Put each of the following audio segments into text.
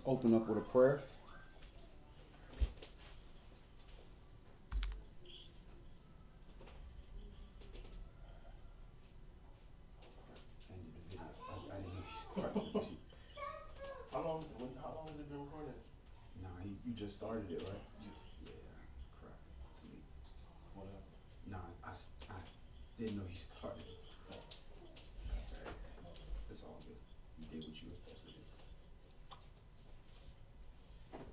Let's open up with a prayer. How long has it been recording? Nah, you just started it, right? Yeah, correct. What up? Nah, I didn't know you started it. Okay. It's all good. You did what you were supposed to do.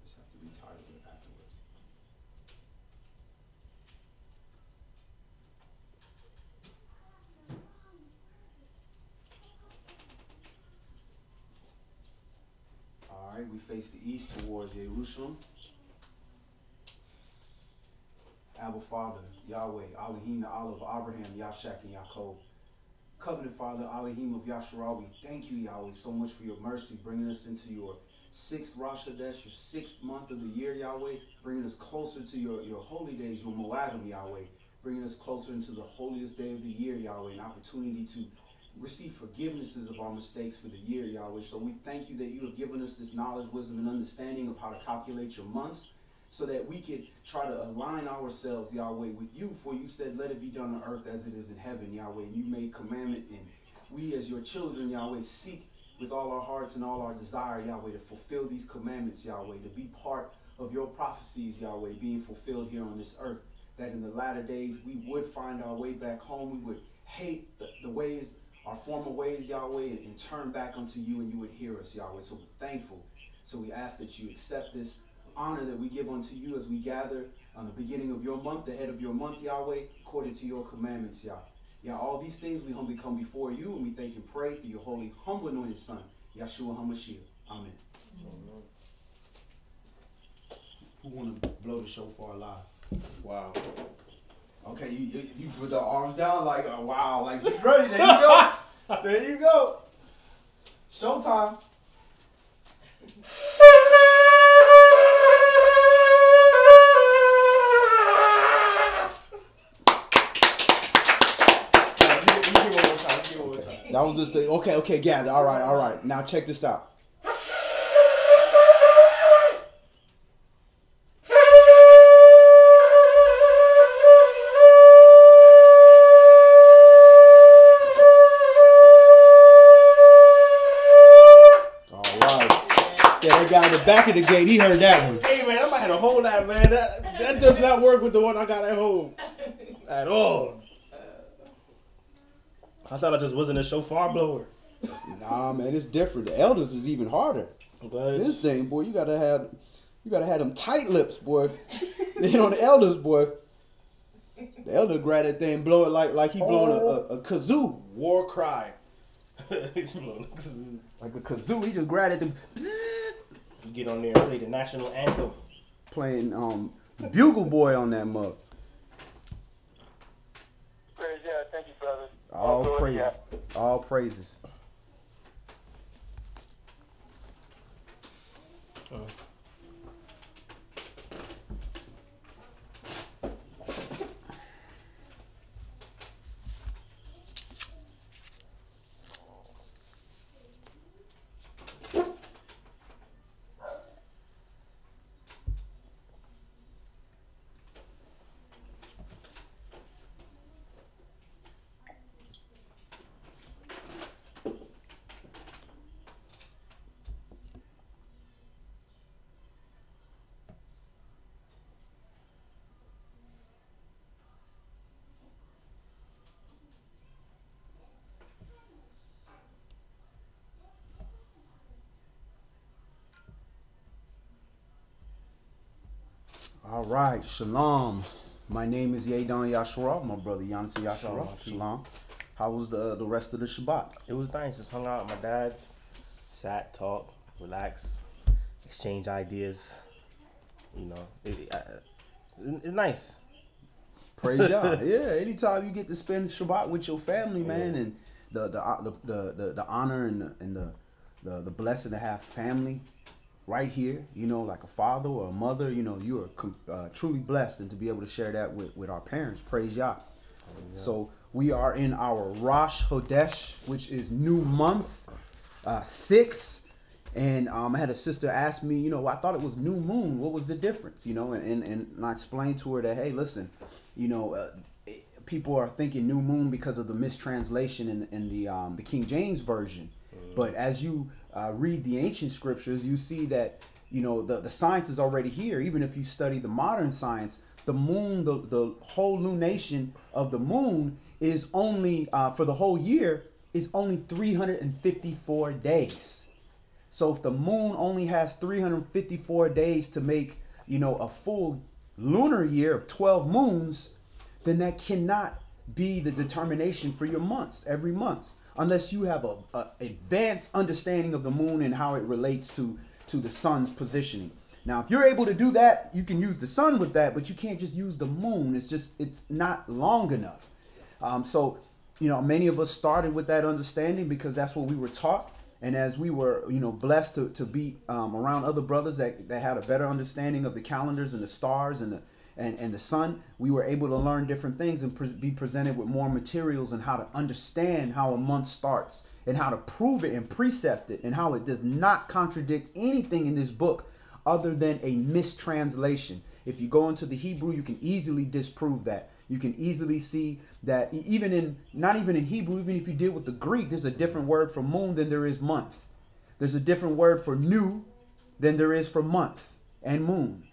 Just have to retitle it afterwards. All right, we face the east towards Jerusalem. Abba Father, Yahweh, Elohim, the Allah of Abraham, Yashak, and Yaakov. Covenant Father, Elohim of Yasharah, we thank you, Yahweh, so much for your mercy, bringing us into your 6th Rosh Chodesh, your 6th month of the year, Yahweh, bringing us closer to your holy days, your Moadim, Yahweh, bringing us closer into the holiest day of the year, Yahweh, an opportunity to receive forgivenesses of our mistakes for the year, Yahweh. So we thank you that you have given us this knowledge, wisdom, and understanding of how to calculate your months, so that we could try to align ourselves, Yahweh, with you. For you said, let it be done on earth as it is in heaven, Yahweh. And you made commandment, and we as your children, Yahweh, seek with all our hearts and all our desire, Yahweh, to fulfill these commandments, Yahweh, to be part of your prophecies, Yahweh, being fulfilled here on this earth. That in the latter days we would find our way back home. We would hate the ways, our former ways, Yahweh, and turn back unto you, and you would hear us, Yahweh. So we're thankful. So we ask that you accept this honor that we give unto you as we gather on the beginning of your month, the head of your month, Yahweh, according to your commandments, Yah. Yeah, all these things we humbly come before you, and we thank and pray through your holy, humble, anointed Son, Yeshua HaMashiach. Amen. Who want to blow the shofar live? Wow. Okay, you put the arms down like, oh, wow, like he's ready. There you go. There you go. Showtime. That was just the, okay, gather. All right. Now check this out. All right. Yeah, that guy in the back of the gate, he heard that one. Hey man, I might have to hold that, man. That does not work with the one I got at home at all. I thought I just wasn't a shofar blower. Nah, man, it's different. The elders is even harder. But This thing, boy, you gotta have them tight lips, boy. Then on the elders, boy, the elder grab that thing, blow it like he blowing a kazoo. war cry. He's blowing a kazoo. Like a kazoo, he just grabbed it, You get on there and play the national anthem. playing Bugle Boy on that mug. Praise God. Thank you, brother. All Lord, praises. yeah. All praises. All right, shalom. My name is Yadon Yashua, my brother Yansi Yashua. Shalom. How was the rest of the Shabbat? It was nice. Just hung out with my dad's, sat, talked, relaxed, exchange ideas. You know, it's nice. Praise God. Yeah, anytime you get to spend Shabbat with your family, man, and the honor and the blessing to have family right here, you know, like a father or a mother, you know, you are truly blessed, and to be able to share that with our parents. Praise Yah. So we are in our Rosh Chodesh, which is new month 6 And I had a sister ask me, you know, I thought it was new moon. What was the difference? You know, and I explained to her that, hey, listen, you know, people are thinking new moon because of the mistranslation in the King James version. But as you read the ancient scriptures, you see that, you know, the science is already here. Even if you study the modern science, the moon, the whole lunation of the moon is only for the whole year is only 354 days. So if the moon only has 354 days to make, you know, a full lunar year of 12 moons, then that cannot be the determination for your months, every month, unless you have a advanced understanding of the moon and how it relates to the sun's positioning. Now, if you're able to do that, you can use the sun with that, but you can't just use the moon. It's not long enough. So, you know, many of us started with that understanding because that's what we were taught. And as we were, you know, blessed to be around other brothers that had a better understanding of the calendars and the stars and the sun, we were able to learn different things and be presented with more materials and how to understand how a month starts and how to prove it and precept it and how it does not contradict anything in this book other than a mistranslation. If you go into the Hebrew, you can easily disprove that. You can easily see that not even in Hebrew, even if you deal with the Greek, there's a different word for moon than there is month. There's a different word for new than there is for month and moon.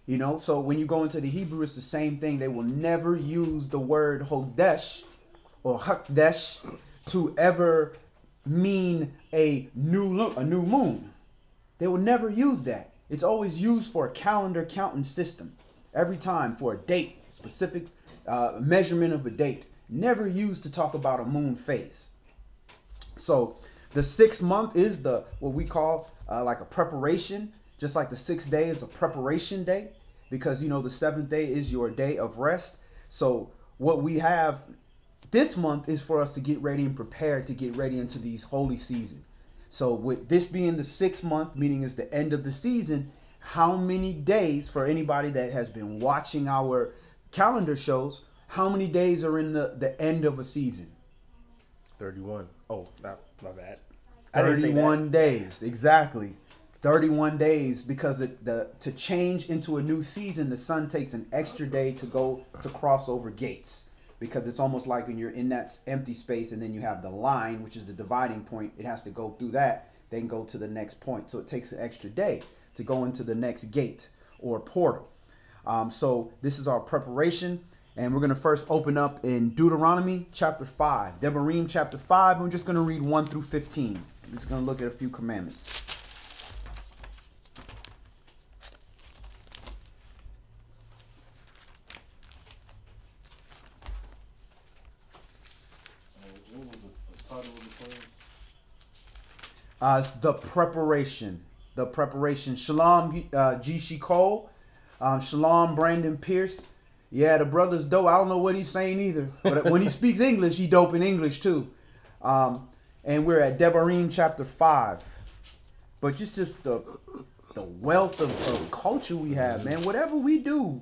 You know, so when you go into the Hebrew, it's the same thing. They will never use the word Hodesh or Hakdesh to ever mean a new moon. They will never use that. It's always used for a calendar counting system. Every time for a date, specific measurement of a date. Never used to talk about a moon phase. So the 6th month is what we call like a preparation. Just like the 6th day is a preparation day, because, you know, the 7th day is your day of rest. So what we have this month is for us to get ready and prepare to get ready into these holy season. So with this being the 6th month, meaning it's the end of the season, how many days, for anybody that has been watching our calendar shows, how many days are in the end of a season? 31. Oh, my bad. 31 days, exactly. 31 days, because to change into a new season, the sun takes an extra day to go to cross over gates, because it's almost like when you're in that empty space and then you have the line, which is the dividing point. It has to go through that, then go to the next point. So it takes an extra day to go into the next gate or portal. So this is our preparation, and we're going to first open up in Deuteronomy chapter 5, Devarim chapter 5. We're just going to read 1 through 15. We're just going to look at a few commandments. The preparation. Shalom, G. Shikol. Shalom, Brandon Pierce. Yeah, the brother's dope. I don't know what he's saying either, but when he speaks English, he dope in English too. And we're at Devarim chapter 5. But just the wealth of culture we have, man. Whatever we do,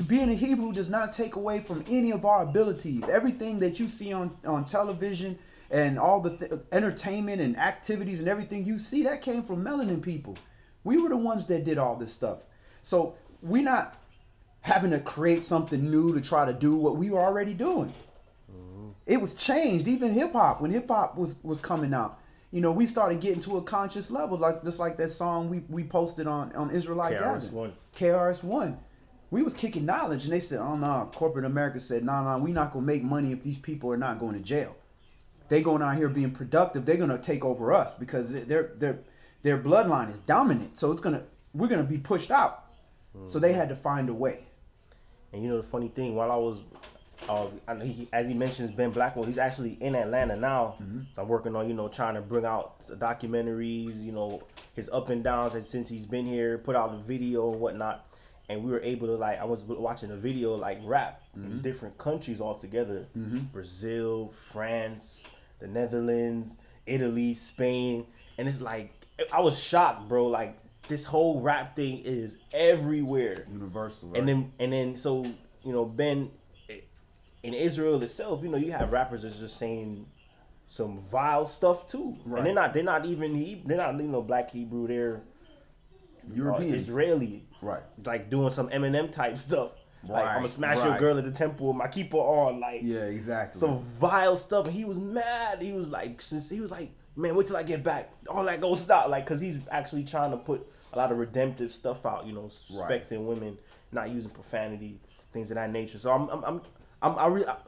being a Hebrew does not take away from any of our abilities. Everything that you see on television and all the entertainment and activities and everything you see, that came from melanin people. We were the ones that did all this stuff. So we're not having to create something new to try to do what we were already doing. It was changed. Even hip hop, when hip hop was coming out, you know, we started getting to a conscious level, just like that song we posted on Israelite Gathering. KRS-One. We was kicking knowledge, and they said, oh no, corporate America said, no, we're not gonna make money if these people are not going to jail. They going out here being productive, they're gonna take over us because their bloodline is dominant. So we're gonna be pushed out. So they had to find a way. And you know the funny thing, while I was, I know as he mentions Ben Blackwell, he's actually in Atlanta now. So I'm working on, trying to bring out documentaries, his up and downs, and since he's been here, put out a video and whatnot. And we were able to, I was watching a video, rap in different countries altogether. Brazil, France, the Netherlands, Italy, Spain. And it's I was shocked, bro. This whole rap thing is everywhere. Universal, right? And then so, Ben, in Israel itself, you have rappers that's just saying some vile stuff too. Right. And they're not black Hebrew. They're Europeans. Israeli. Right. Like doing some Eminem type stuff. Like I'm gonna smash your right. girl at the temple with my keeper on. Like Yeah, exactly. some vile stuff. And he was mad. He was like, man, wait till I get back. All that gonna stop. Like, cause he's actually trying to put a lot of redemptive stuff out. You know, respecting women, not using profanity, things of that nature. So I'm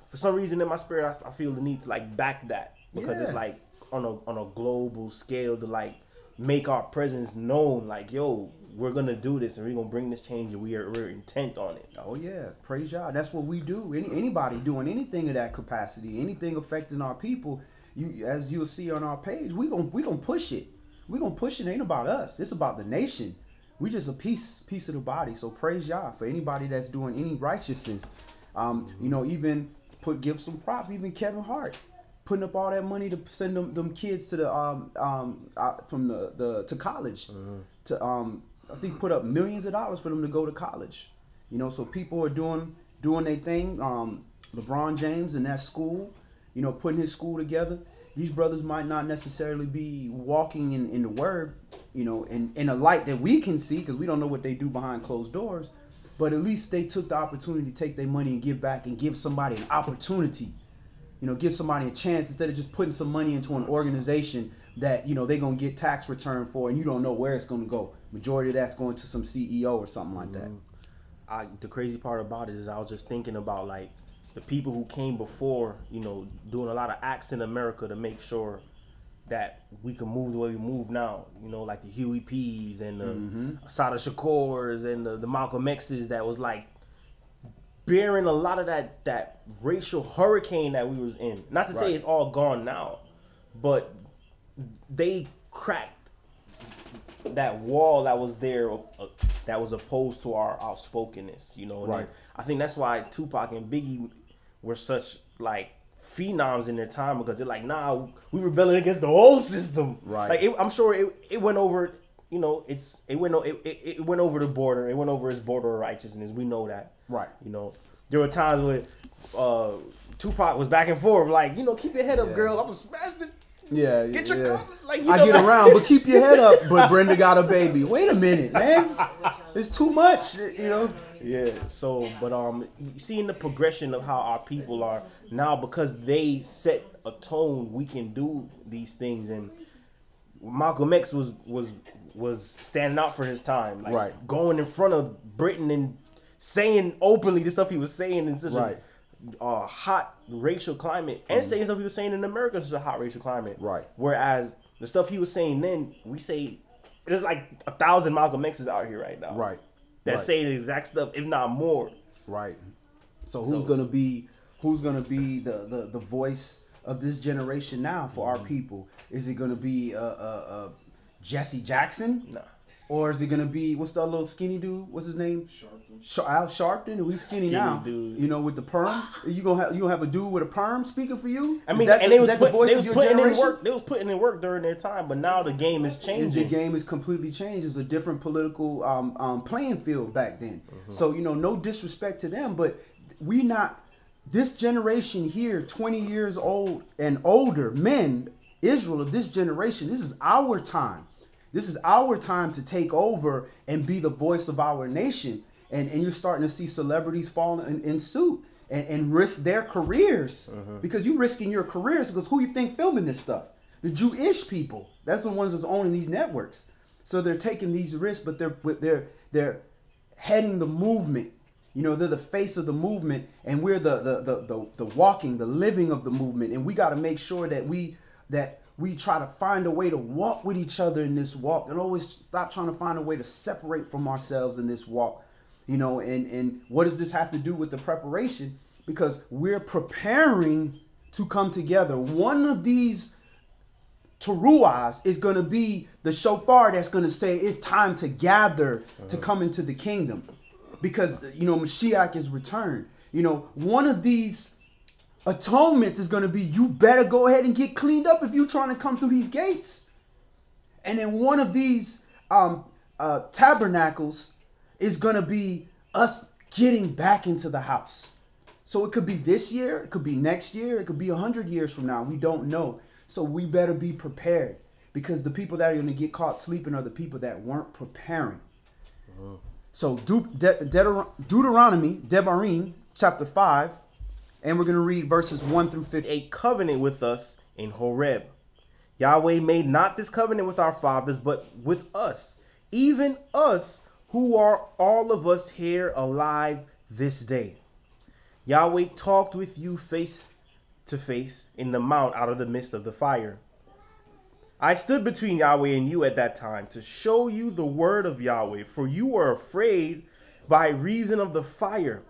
for some reason in my spirit, I feel the need to like back that because it's like on a global scale to like make our presence known. Like, yo, we're gonna do this and we're gonna bring this change and we're intent on it. Oh yeah, praise God. That's what we do. Anybody doing anything of that capacity, anything affecting our people, as you'll see on our page, we gonna push it. We gonna push it. It ain't about us. It's about the nation. We just a piece of the body. So praise God for anybody that's doing any righteousness. You know, even give some props. Even Kevin Hart putting up all that money to send them kids to to college. To I think put up millions of dollars for them to go to college. You know, so people are doing their thing. LeBron James and that school, you know, putting his school together. These brothers might not necessarily be walking in the word, you know, in a light that we can see because we don't know what they do behind closed doors. But at least they took the opportunity to take their money and give back and give somebody an opportunity. You know, give somebody a chance instead of just putting some money into an organization that, you know, they're going to get tax return for and you don't know where it's going to go. Majority of that's going to some CEO or something like that. The crazy part about it is I was just thinking about like the people who came before, you know, doing a lot of acts in America to make sure that we can move the way we move now. You know, like the Huey P's and the Asada Shakors and the Malcolm X's that was like bearing a lot of that racial hurricane that we was in. Not to say it's all gone now, but they cracked that wall that was there that was opposed to our outspokenness, you know. And I think that's why Tupac and Biggie were such like phenoms in their time because they're like, nah, we rebelling against the whole system. Like I'm sure it went over, you know, it went over the border. It went over its border of righteousness. We know that. You know, there were times when Tupac was back and forth, like, you know, keep your head up, girl. I'm gonna smash this. Get your guns. Like, you know, I get around, but keep your head up. But Brenda got a baby. Wait a minute, man. It's too much, you know. Yeah. So, but seeing the progression of how our people are now because they set a tone, we can do these things. And Malcolm X was standing out for his time, like going in front of Britain and saying openly the stuff he was saying in such a hot racial climate, and saying stuff he was saying in America is a hot racial climate. Whereas the stuff he was saying then, we say there's like 1,000 Malcolm X's out here right now. That say the exact stuff, if not more. So who's gonna be the voice of this generation now for our people? Is it gonna be Jesse Jackson? Nah. Or is it gonna be what's the little skinny dude? What's his name? Al Sharpton. We skinny now. Dude. You know, with the perm. You gonna have a dude with a perm speaking for you? I mean, and they was putting in work. They was putting in work during their time, but now the game is changing. The game is completely changed. It's a different political playing field back then. So, you know, no disrespect to them, but this generation here, 20 years old and older men, Israel of this generation. This is our time. This is our time to take over and be the voice of our nation. And you're starting to see celebrities fall in suit and risk their careers. Because you're risking your careers because who you think filming this stuff? The Jewish people. That's the ones that's owning these networks. So they're taking these risks, but they're heading the movement. You know, they're the face of the movement, and we're the walking, the living of the movement. And we got to make sure that we try to find a way to walk with each other in this walk and always stop trying to find a way to separate from ourselves in this walk. You know, and what does this have to do with the preparation? Because we're preparing to come together. One of these teruahs is going to be the shofar that's going to say it's time to gather to come into the kingdom. Because, you know, Mashiach is returned. You know, one of these atonements is going to be you better go ahead and get cleaned up if you're trying to come through these gates. And then one of these tabernacles is going to be us getting back into the house. So it could be this year, it could be next year, it could be 100 years from now. We don't know. So we better be prepared, because the people that are going to get caught sleeping are the people that weren't preparing. So Deuteronomy, Devarim, chapter 5, and we're going to read verses 1 through 15. A covenant with us in Horeb. Yahweh made not this covenant with our fathers, but with us, even us who are all of us here alive this day. Yahweh talked with you face to face in the mount out of the midst of the fire. I stood between Yahweh and you at that time to show you the word of Yahweh, for you were afraid by reason of the fire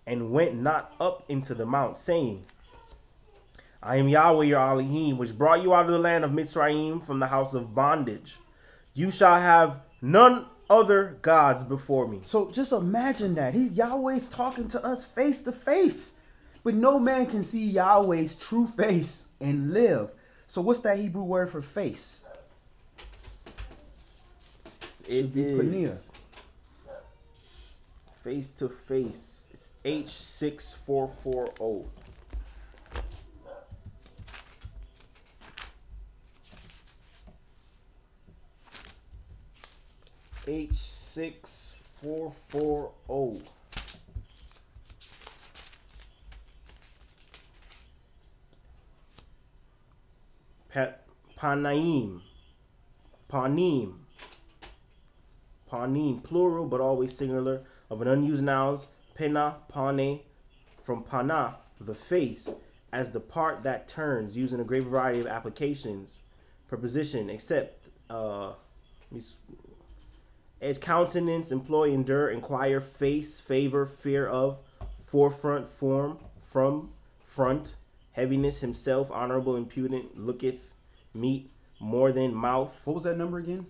and went not up into the mount, saying, I am Yahweh your Elohim, which brought you out of the land of Mitzrayim from the house of bondage. You shall have none other gods before me. So just imagine that. Yahweh's talking to us face to face. But no man can see Yahweh's true face and live. So what's that Hebrew word for face? It is Pania. face to face. It's H6440. H6440. Panim, plural but always singular, of an unused nouns, pena, pane, from pana, the face, as the part that turns, used in a great variety of applications. Preposition, except, edge, countenance, employ, endure, inquire, face, favor, fear of, forefront, form, from, front, heaviness, himself, honorable, impudent, looketh, meet, more than, mouth. What was that number again?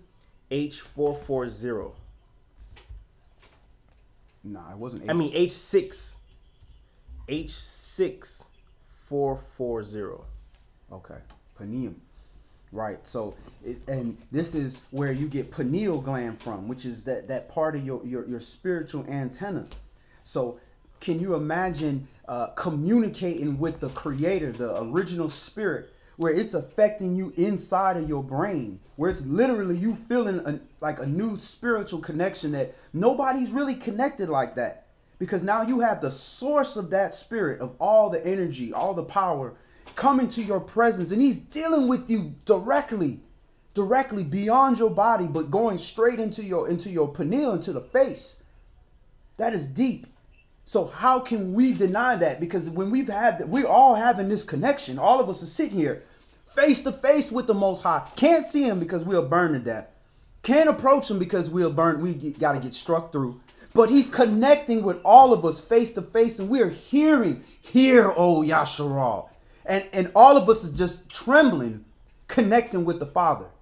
H440. Nah, it wasn't H. I mean H6. H6440. Okay. Panium. Right. So, and this is where you get pineal gland from, which is that part of your spiritual antenna. So, can you imagine communicating with the creator, the original spirit, where it's affecting you inside of your brain, where it's literally you feeling like a new spiritual connection that nobody's really connected like that, because now you have the source of that spirit, of all the energy, all the power coming to your presence, and he's dealing with you directly beyond your body, but going straight into your pineal, into the face. That is deep. So how can we deny that? Because when we're all having this connection. All of us are sitting here face to face with the Most High. Can't see him because we'll burn to death. Can't approach him because we'll burn. We got to get struck through. But he's connecting with all of us face to face, and we're hearing, "Hear, O Yasharal." And all of us is just trembling, connecting with the Father.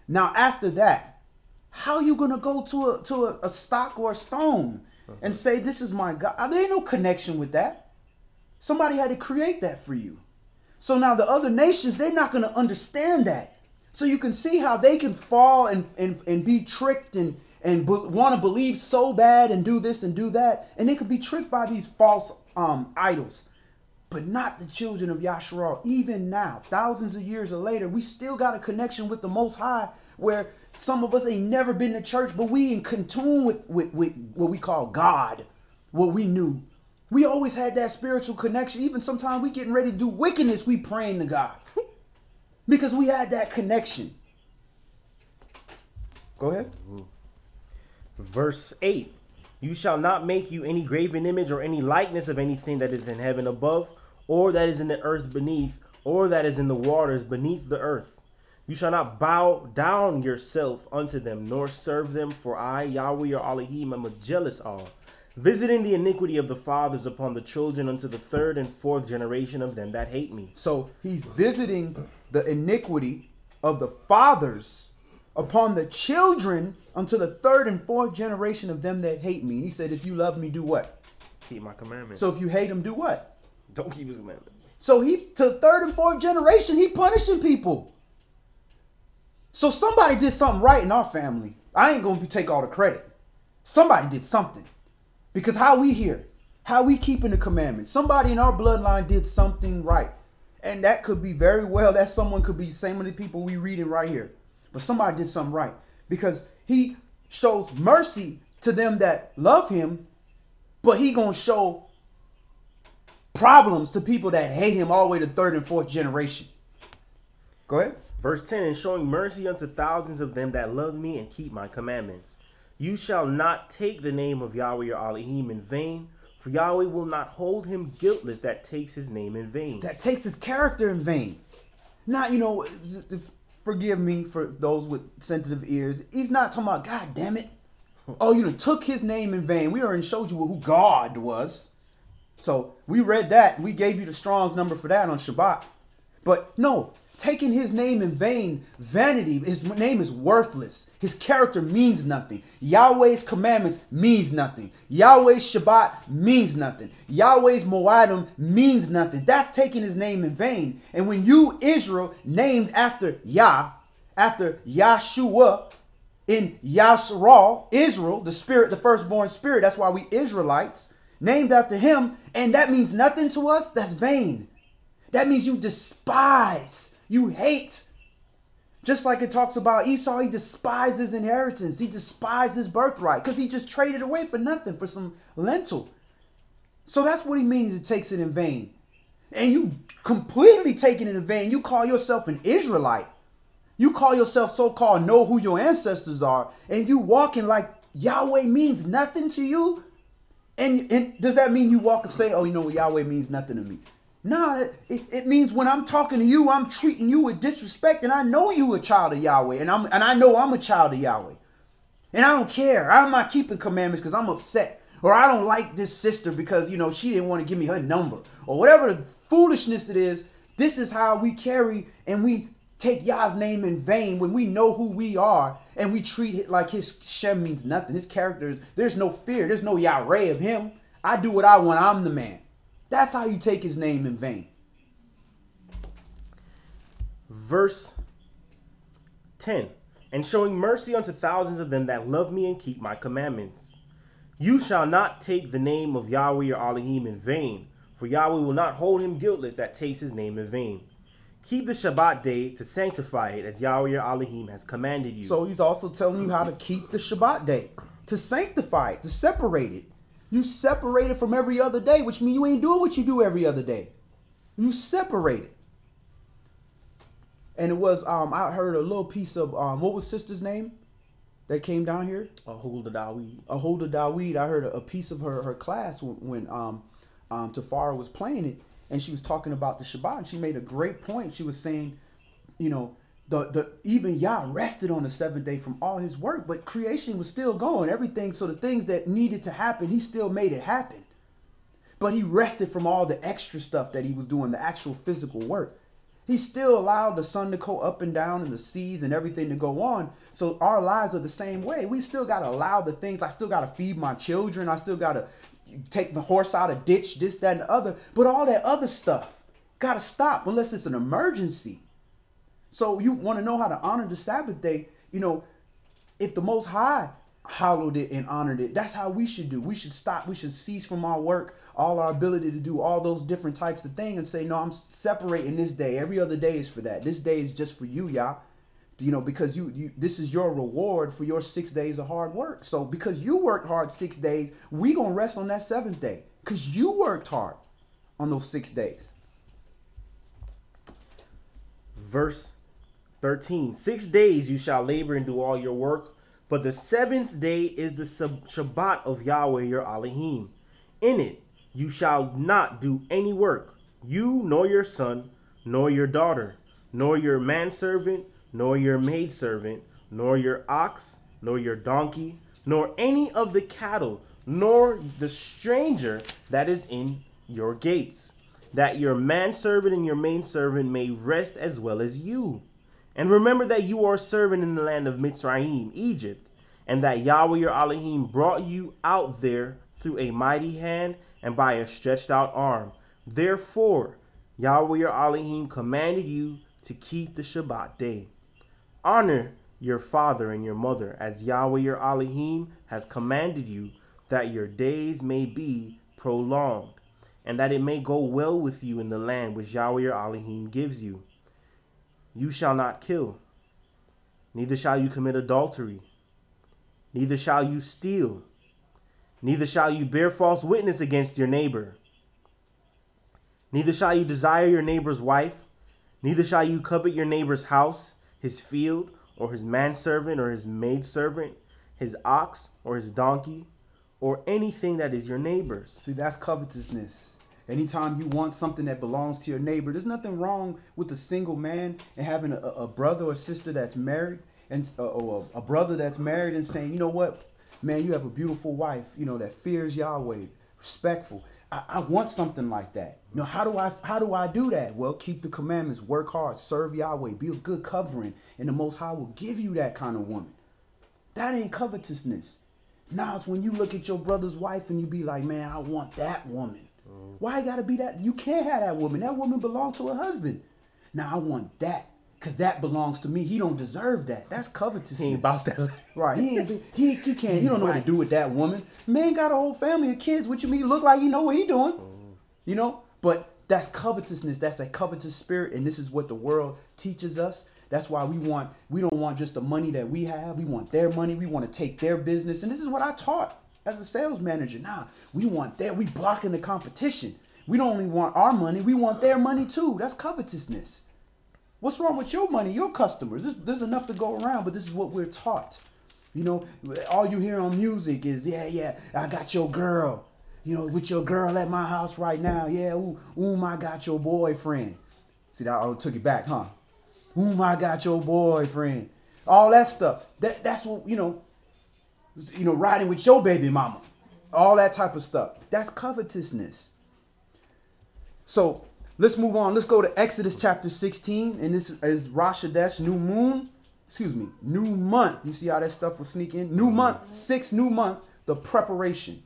Now, after that, how are you going to go to a stock or a stone and say, this is my God? There ain't no connection with that. Somebody had to create that for you. So now the other nations, they're not going to understand that. So you can see how they can fall and be tricked and want to believe so bad and do this and do that. And they could be tricked by these false idols. But not the children of Yasharal. Even now, thousands of years later, we still got a connection with the Most High, where some of us ain't never been to church, but we in tune with what we call God, what we knew. We always had that spiritual connection. Even sometimes we getting ready to do wickedness, we praying to God. Because we had that connection. Go ahead. Verse 8. You shall not make you any graven image or any likeness of anything that is in heaven above, or that is in the earth beneath, or that is in the waters beneath the earth. You shall not bow down yourself unto them, nor serve them, for I, Yahweh your Elohim, am a jealous all, visiting the iniquity of the fathers upon the children unto the third and fourth generation of them that hate me. So he's visiting the iniquity of the fathers upon the children unto the third and fourth generation of them that hate me. And he said, if you love me, do what? Keep my commandments. So if you hate him, do what? Don't keep his commandments. So to the third and fourth generation, he punishing people. So somebody did something right in our family. I ain't going to take all the credit. Somebody did something. Because how we here, how we keeping the commandments, somebody in our bloodline did something right. And that could be very well that someone could be the same many people we reading right here. But somebody did something right because he shows mercy to them that love him, but he gonna show problems to people that hate him all the way to third and fourth generation. Go ahead. Verse 10, and showing mercy unto thousands of them that love me and keep my commandments. You shall not take the name of Yahweh your Elohim in vain, for Yahweh will not hold him guiltless that takes his name in vain. That takes his character in vain. Not, forgive me for those with sensitive ears. He's not talking about, God damn it. Oh, took his name in vain. We already showed you who God was. So we read that. We gave you the Strong's number for that on Shabbat. But no, taking his name in vain, vanity, his name is worthless. His character means nothing. Yahweh's commandments means nothing. Yahweh's Shabbat means nothing. Yahweh's Moadim means nothing. That's taking his name in vain. And when you, Israel, named after Yah, after Yahshua, in Yasharal, Israel, the spirit, the firstborn spirit, that's why we Israelites, named after him, and that means nothing to us, that's vain. That means you despise, you hate. Just like it talks about Esau, he despised his inheritance. He despised his birthright because he just traded away for nothing, for some lentil. So that's what he means, it takes it in vain. And you completely taking it in vain. You call yourself an Israelite. You call yourself so-called know who your ancestors are, and you walking like Yahweh means nothing to you? And does that mean you walk and say, oh, Yahweh means nothing to me? No, it means when I'm talking to you, I'm treating you with disrespect, and I know you a child of Yahweh, and I know I'm a child of Yahweh. And I don't care. I'm not keeping commandments because I'm upset. Or I don't like this sister because, she didn't want to give me her number. Or whatever the foolishness it is, this is how we carry and we take Yah's name in vain when we know who we are and we treat it like his Shem means nothing. His character, there's no fear. There's no Yahweh of him. I do what I want. I'm the man. That's how you take his name in vain. Verse 10, and showing mercy unto thousands of them that love me and keep my commandments. You shall not take the name of Yahweh your Elohim in vain, for Yahweh will not hold him guiltless that takes his name in vain. Keep the Shabbat day to sanctify it as Yahweh your Elohim has commanded you. So he's also telling you how to keep the Shabbat day, to sanctify it, to separate it. You separate it from every other day, which means you ain't doing what you do every other day. You separate it. And it was, I heard a little piece of, what was sister's name that came down here? Ahulda Dawid. Ahulda Dawid. I heard a piece of her class when Tafara was playing it. And she was talking about the Shabbat, and she made a great point. She was saying, even Yah rested on the seventh day from all his work, but creation was still going. Everything, so the things that needed to happen, he still made it happen. But he rested from all the extra stuff that he was doing, the actual physical work. He still allowed the sun to go up and down and the seas and everything to go on. So our lives are the same way. We still got to allow the things. I still got to feed my children. I still got to take the horse out of ditch, this, that, and the other. But all that other stuff got to stop unless it's an emergency. So you want to know how to honor the Sabbath day. If the Most High hallowed it and honored it, that's how we should do. We should stop. We should cease from our work, all our ability to do all those different types of things and say, no, I'm separating this day. Every other day is for that. This day is just for you, Yah. Because this is your reward for your 6 days of hard work. So because you worked hard 6 days, we going to rest on that seventh day because you worked hard on those 6 days. Verse 13, 6 days you shall labor and do all your work, but the seventh day is the Shabbat of Yahweh your Elohim. In it you shall not do any work, you nor your son, nor your daughter, nor your manservant, nor your maidservant, nor your ox, nor your donkey, nor any of the cattle, nor the stranger that is in your gates, that your manservant and your maidservant may rest as well as you. And remember that you are a servant in the land of Mitzrayim, Egypt, and that Yahweh your Elohim brought you out there through a mighty hand and by a stretched out arm. Therefore, Yahweh your Elohim commanded you to keep the Shabbat day. Honor your father and your mother as Yahweh your Elohim has commanded you, that your days may be prolonged. and that it may go well with you in the land which Yahweh your Elohim gives you. You shall not kill, neither shall you commit adultery, neither shall you steal, neither shall you bear false witness against your neighbor, neither shall you desire your neighbor's wife, neither shall you covet your neighbor's house, his field, or his manservant, or his maidservant, his ox, or his donkey, or anything that is your neighbor's. See, that's covetousness. Anytime you want something that belongs to your neighbor, there's nothing wrong with a single man and having a brother or sister that's married, and or a brother that's married, and saying, you know what, man, you have a beautiful wife, you know, that fears Yahweh, respectful. I want something like that. You know, how do I do that? Well, keep the commandments, work hard, serve Yahweh, be a good covering, and the Most High will give you that kind of woman. That ain't covetousness. Now it's when you look at your brother's wife and you be like, man, I want that woman. Why it gotta be that? You can't have that woman. That woman belongs to her husband. Now I want that, because that belongs to me. He don't deserve that. That's covetousness. He ain't about that. Right. He can't. He don't know what to do with that woman. Man got a whole family of kids. What you mean? Look like he know what he doing. You know? But that's covetousness. That's a covetous spirit. And this is what the world teaches us. That's why we don't want just the money that we have. We want their money. We want to take their business. And this is what I taught as a sales manager. Nah, we want that. We blocking the competition. We don't only want our money. We want their money too. That's covetousness. What's wrong with your money, your customers? There's enough to go around, but this is what we're taught. You know, all you hear on music is, yeah, I got your girl. You know, with your girl at my house right now. Yeah, I got your boyfriend. See, I took it back, huh? I got your boyfriend. All that stuff. That's what, you know, riding with your baby mama. All that type of stuff. That's covetousness. So let's move on. Let's go to Exodus chapter 16. And this is Rosh Chodesh, new month. You see how that stuff will sneak in? New month, new month, the preparation.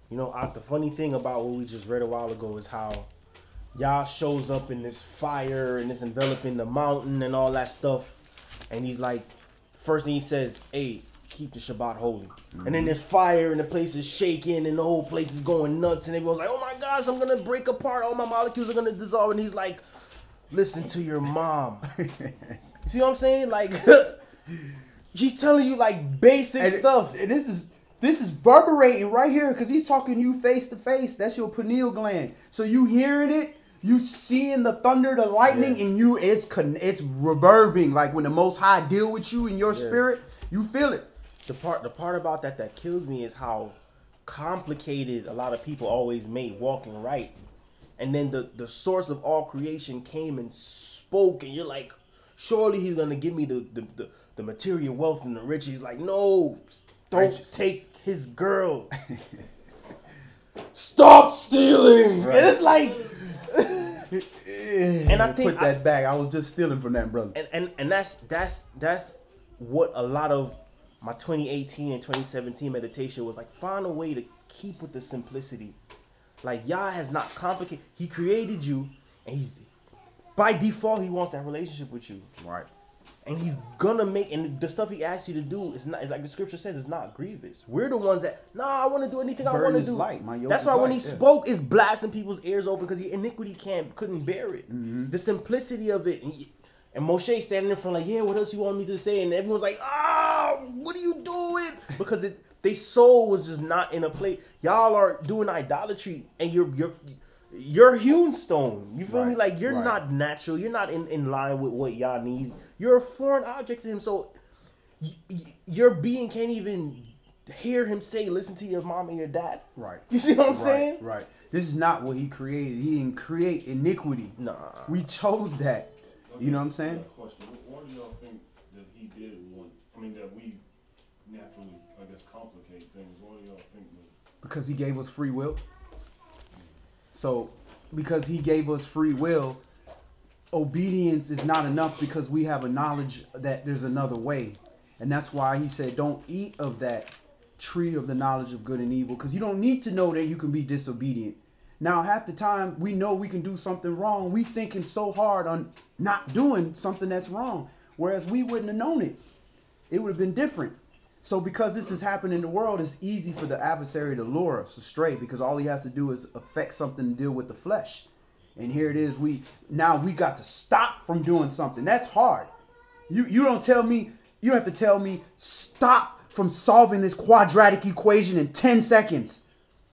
You know, the funny thing about what we just read a while ago is how Yah shows up in this fire and this enveloping the mountain and all that stuff. And he's like, first thing he says, hey, keep the Shabbat holy. Mm-hmm. And then there's fire and the place is shaking and the whole place is going nuts. And everyone's like, oh my gosh, I'm going to break apart. All my molecules are going to dissolve. And he's like, listen to your mom. You see what I'm saying? Like, he's telling you like basic stuff. And this is reverberating right here because he's talking to you face to face. That's your pineal gland. So you hearing it. You seeing the thunder, the lightning, and it's reverbing. Like when the Most High deal with you in your spirit, you feel it. The part about that kills me is how complicated a lot of people always make walking right. And then the source of all creation came and spoke, and you're like, surely he's gonna give me the material wealth and the riches. He's like, no, don't take his girl. Stop stealing. Right. And it's like, and I think put that back. I was just stealing from that brother. And that's what a lot of my 2018 and 2017 meditation was like. Find a way to keep with the simplicity. Like Yah has not complicated. He created you, and he's by default he wants that relationship with you. Right. And he's gonna make, and the stuff he asks you to do is not, it's like the scripture says, it's not grievous. We're the ones that, I want to do anything I want to do. Light. That's why when he spoke, it's blasting people's ears open because iniquity couldn't bear it. Mm-hmm. The simplicity of it. And Moshe standing in front like, yeah, what else you want me to say? And everyone's like, what are you doing? Because their soul was just not in a place. Y'all are doing idolatry, and you're hewn stone. You feel me? Like you're not natural. You're not in line with what Yah needs. You're a foreign object to him. So your being can't even hear him say, listen to your mom and your dad. Right. You see what I'm saying? Right. This is not what he created. He didn't create iniquity. Nah. We chose that. You know what I'm saying? Question. Why do y'all think that he did that we naturally, I guess, complicate things? Why do y'all think that? Because he gave us free will. So, because he gave us free will, obedience is not enough because we have a knowledge that there's another way. And that's why he said, don't eat of that tree of the knowledge of good and evil, because you don't need to know that you can be disobedient. Now, half the time we know we can do something wrong. We thinking so hard on not doing something that's wrong, whereas we wouldn't have known it. It would have been different. So because this has happened in the world, it's easy for the adversary to lure us astray because all he has to do is affect something and deal with the flesh. And here it is. We got to stop from doing something. That's hard. You don't tell me, you don't have to tell me stop from solving this quadratic equation in 10 seconds.